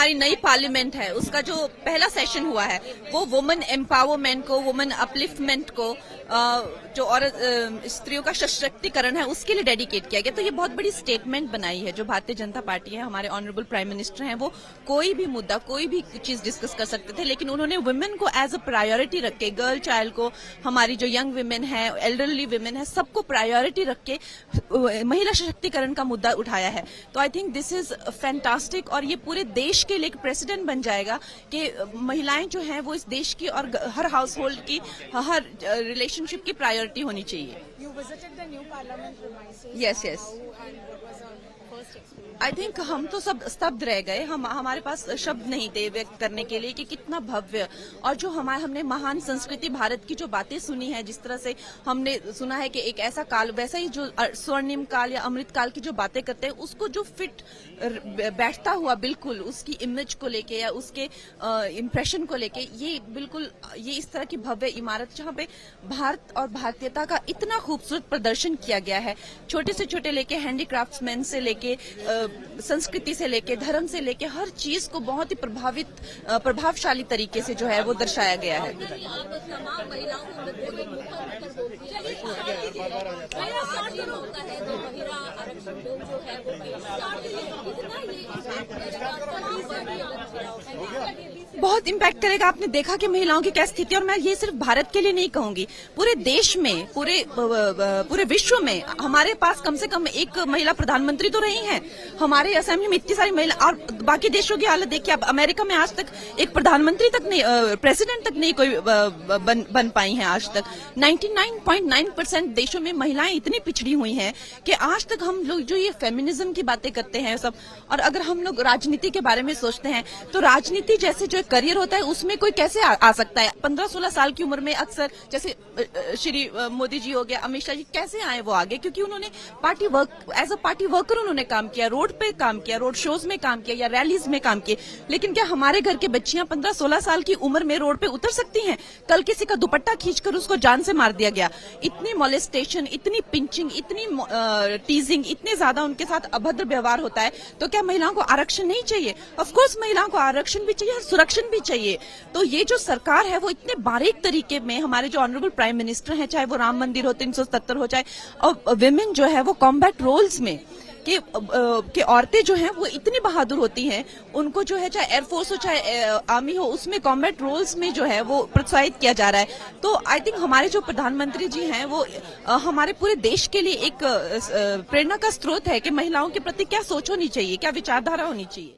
हमारी नई पार्लियामेंट है उसका जो पहला सेशन हुआ है वो वुमेन एम्पावरमेंट को, वुमेन अपलिफ्टमेंट को, जो औरत स्त्रियों का सशक्तिकरण है उसके लिए डेडिकेट किया गया। तो ये बहुत बड़ी स्टेटमेंट बनाई है जो भारतीय जनता पार्टी है, हमारे ऑनरेबल प्राइम मिनिस्टर हैं, वो कोई भी मुद्दा कोई भी चीज डिस्कस कर सकते थे, लेकिन उन्होंने वुमेन को एज अ प्रायोरिटी रख के, गर्ल चाइल्ड को, हमारी जो यंग वुमेन है, एल्डरली वुमेन है, सबको प्रायोरिटी रख के महिला सशक्तिकरण का मुद्दा उठाया है। तो I think this is fantastic और ये पूरे देश के लिए एक प्रेसिडेंट बन जाएगा कि महिलाएं जो हैं वो इस देश की और हर हाउस होल्ड की, हर रिलेशनशिप की प्रायोरिटी होनी चाहिए। यस यस, आई थिंक हम तो सब स्तब्ध रह गए। हमारे पास शब्द नहीं थे व्यक्त करने के लिए कि कितना भव्य, और जो हमने महान संस्कृति भारत की जो बातें सुनी है, जिस तरह से हमने सुना है कि एक ऐसा काल, वैसा ही जो स्वर्णिम काल या अमृत काल की जो बातें करते हैं उसको जो फिट बैठता हुआ बिल्कुल उसकी इमेज को लेके या उसके इम्प्रेशन को लेके, ये बिल्कुल ये इस तरह की भव्य इमारत जहाँ पे भारत और भारतीयता का इतना खूबसूरत प्रदर्शन किया गया है, छोटे से छोटे लेके हैंडीक्राफ्ट्समैन से लेके संस्कृति से लेके धर्म से लेके हर चीज को बहुत ही प्रभावशाली तरीके से जो है वो दर्शाया गया है। बहुत इम्पैक्ट करेगा। आपने देखा कि महिलाओं की क्या स्थिति, और मैं ये सिर्फ भारत के लिए नहीं कहूंगी, पूरे देश में, पूरे विश्व में हमारे पास कम से कम एक महिला प्रधानमंत्री तो रही हैं। हमारे असेंबली में इतनी सारी महिला, और बाकी देशों की हालत देखिए। अब अमेरिका में आज तक एक प्रधानमंत्री तक नहीं, प्रेसिडेंट तक नहीं कोई बन पाई है आज तक। 99.9% देशों में महिलाएं इतनी पिछड़ी हुई हैं कि आज तक हम लोग जो ये फेमिनिज्म की बातें करते हैं सब, और अगर हम लोग राजनीति के बारे में सोचते हैं तो राजनीति जैसे जो करियर होता है उसमें कोई कैसे आ सकता है। 15-16 साल की उम्र में अक्सर, जैसे श्री मोदी जी हो गया, अमित शाह जी, कैसे आए वो आगे? क्योंकि उन्होंने एज अ पार्टी वर्कर उन्होंने काम किया, रोड पे काम किया, रोड शोज में काम किया या रैलीज में काम किए। लेकिन क्या हमारे घर की बच्चियां 15-16 साल की उम्र में रोड पे उतर सकती हैं? कल किसी का दुपट्टा खींचकर उसको जान से मार दिया गया। इतनी मॉलेस्टेशन, इतनी पिंचिंग, इतनी टीजिंग, इतने ज्यादा उनके साथ अभद्र व्यवहार होता है। तो क्या महिलाओं को आरक्षण नहीं चाहिए? ऑफकोर्स महिलाओं को आरक्षण भी चाहिए और सुरक्षण भी चाहिए। तो ये जो सरकार है वो इतने बारीक तरीके में, हमारे जो ऑनरेबल प्राइम मिनिस्टर हैं, चाहे वो राम मंदिर हो, 377 हो, चाहे और विमेन जो है वो कॉम्बैट रोल्स में कि औरतें जो हैं वो इतनी बहादुर होती हैं, उनको जो है चाहे एयरफोर्स हो चाहे आर्मी हो, उसमें कॉम्बैट रोल्स में जो है वो प्रोत्साहित किया जा रहा है। तो आई थिंक हमारे जो प्रधानमंत्री जी हैं वो हमारे पूरे देश के लिए एक प्रेरणा का स्रोत है कि महिलाओं के प्रति क्या सोच होनी चाहिए, क्या विचारधारा होनी चाहिए।